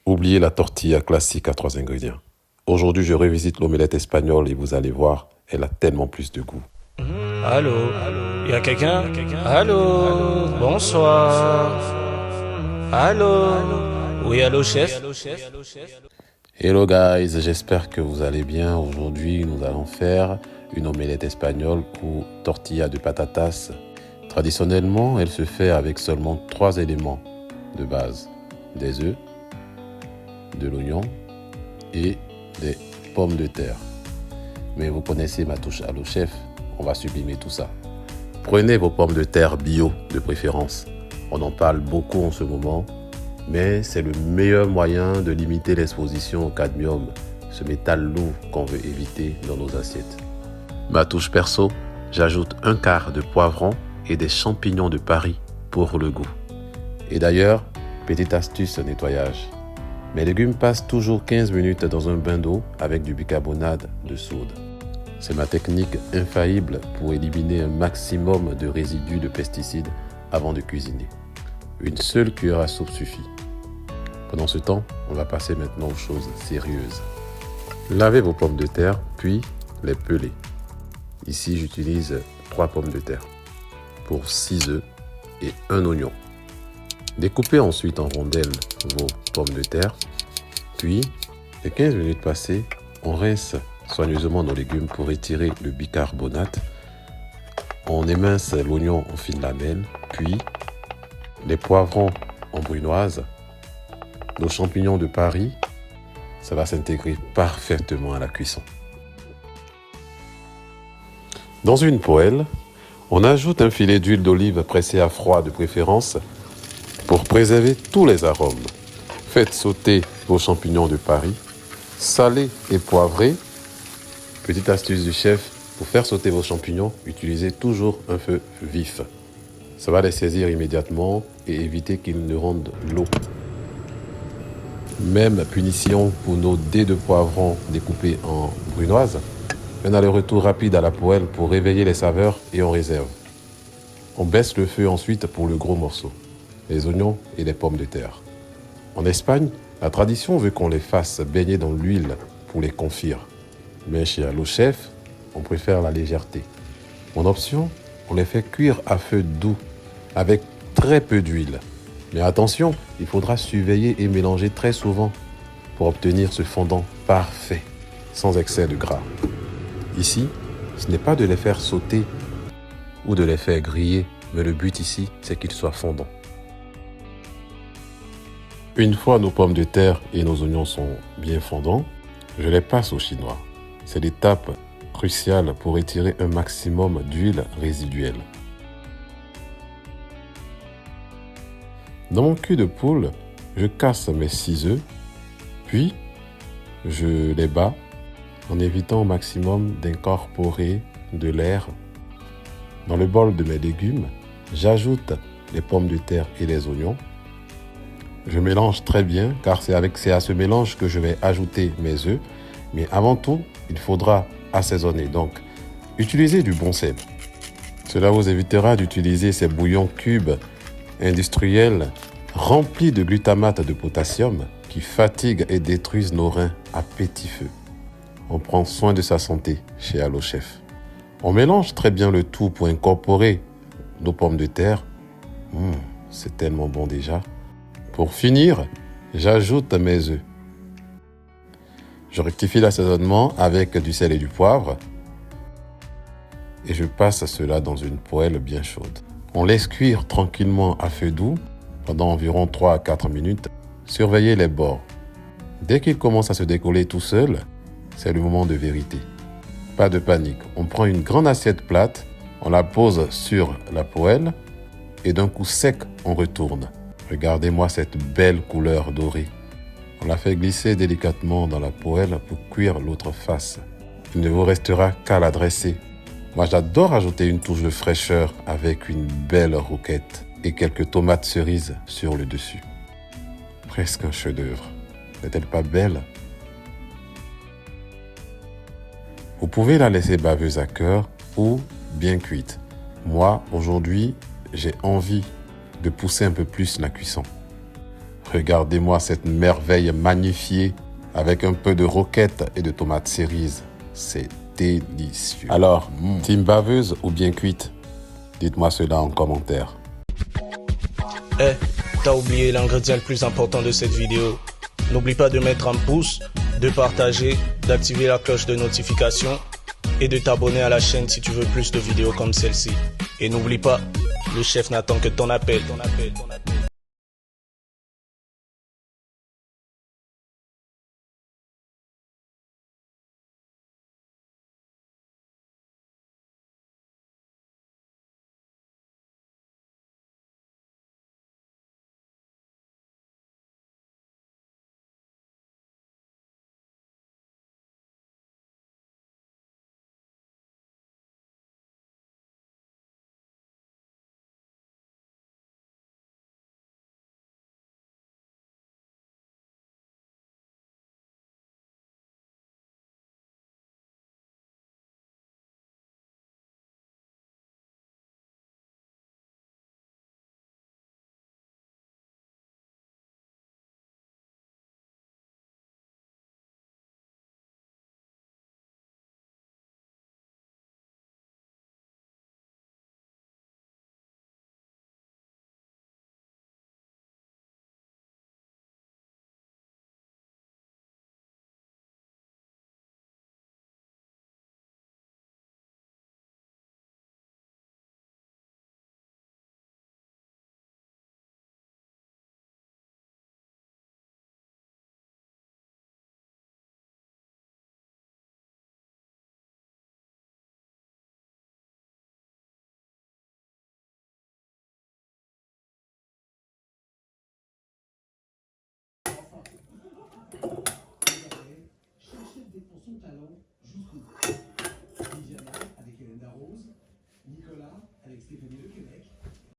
Oubliez la tortilla classique à 3 ingrédients. Aujourd'hui, je revisite l'omelette espagnole et vous allez voir, elle a tellement plus de goût. Allô? Y a quelqu'un? Allô? Bonsoir. Allô? Oui, allô, chef? Hello guys, j'espère que vous allez bien. Aujourd'hui, nous allons faire une omelette espagnole ou tortilla de patatas. Traditionnellement, elle se fait avec seulement 3 éléments de base. Des œufs, de l'oignon et des pommes de terre. Mais vous connaissez ma touche Allo Chef, on va sublimer tout ça. Prenez vos pommes de terre bio de préférence. On en parle beaucoup en ce moment, mais c'est le meilleur moyen de limiter l'exposition au cadmium, ce métal lourd qu'on veut éviter dans nos assiettes. Ma touche perso, j'ajoute un quart de poivron et des champignons de Paris pour le goût. Et d'ailleurs, petite astuce nettoyage. Mes légumes passent toujours 15 minutes dans un bain d'eau avec du bicarbonate de soude. C'est ma technique infaillible pour éliminer un maximum de résidus de pesticides avant de cuisiner. Une seule cuillère à soupe suffit. Pendant ce temps, on va passer maintenant aux choses sérieuses. Lavez vos pommes de terre, puis les pelez. Ici, j'utilise 3 pommes de terre pour 6 œufs et 1 oignon. Découpez ensuite en rondelles vos pommes de terre, puis, les 15 minutes passées, on rince soigneusement nos légumes pour retirer le bicarbonate. On émince l'oignon en fines lamelles, puis les poivrons en brunoise, nos champignons de Paris. Ça va s'intégrer parfaitement à la cuisson. Dans une poêle, on ajoute un filet d'huile d'olive pressée à froid de préférence pour préserver tous les arômes. Faites sauter vos champignons de Paris, salés et poivrés. Petite astuce du chef, pour faire sauter vos champignons, utilisez toujours un feu vif. Ça va les saisir immédiatement et éviter qu'ils ne rendent l'eau. Même punition pour nos dés de poivrons découpés en brunoise. Un aller-retour rapide à la poêle pour réveiller les saveurs et on réserve. On baisse le feu ensuite pour le gros morceau, les oignons et les pommes de terre. En Espagne, la tradition veut qu'on les fasse baigner dans l'huile pour les confire. Mais chez Allo Chef, on préfère la légèreté. Mon option, on les fait cuire à feu doux, avec très peu d'huile. Mais attention, il faudra surveiller et mélanger très souvent pour obtenir ce fondant parfait, sans excès de gras. Ici, ce n'est pas de les faire sauter ou de les faire griller, mais le but ici, c'est qu'ils soient fondants. Une fois nos pommes de terre et nos oignons sont bien fondants, je les passe au chinois. C'est l'étape cruciale pour retirer un maximum d'huile résiduelle. Dans mon cul de poule, je casse mes 6 œufs, puis je les bats en évitant au maximum d'incorporer de l'air. Dans le bol de mes légumes, j'ajoute les pommes de terre et les oignons. Je mélange très bien car c'est à ce mélange que je vais ajouter mes œufs. Mais avant tout, il faudra assaisonner. Donc, utilisez du bon sel. Cela vous évitera d'utiliser ces bouillons cubes industriels remplis de glutamate de potassium qui fatiguent et détruisent nos reins à petit feu. On prend soin de sa santé chez Allo Chef. On mélange très bien le tout pour incorporer nos pommes de terre. C'est tellement bon déjà. Pour finir, j'ajoute mes œufs. Je rectifie l'assaisonnement avec du sel et du poivre et je passe cela dans une poêle bien chaude. On laisse cuire tranquillement à feu doux pendant environ 3 à 4 minutes. Surveillez les bords. Dès qu'ils commencent à se décoller tout seuls, c'est le moment de vérité. Pas de panique. On prend une grande assiette plate, on la pose sur la poêle et d'un coup sec, on retourne. Regardez-moi cette belle couleur dorée. On la fait glisser délicatement dans la poêle pour cuire l'autre face. Il ne vous restera qu'à la dresser. Moi, j'adore ajouter une touche de fraîcheur avec une belle roquette et quelques tomates cerises sur le dessus. Presque un chef-d'œuvre. N'est-elle pas belle? Vous pouvez la laisser baveuse à cœur ou bien cuite. Moi, aujourd'hui, j'ai envie de pousser un peu plus la cuisson. Regardez-moi cette merveille magnifiée avec un peu de roquette et de tomates cerises. C'est délicieux. Alors, team baveuse ou bien cuite? Dites-moi cela en commentaire. Eh, t'as oublié l'ingrédient le plus important de cette vidéo. N'oublie pas de mettre un pouce, de partager, d'activer la cloche de notification et de t'abonner à la chaîne si tu veux plus de vidéos comme celle-ci. Et n'oublie pas, le chef n'attend que ton appel. Nicolas, avec Stéphanie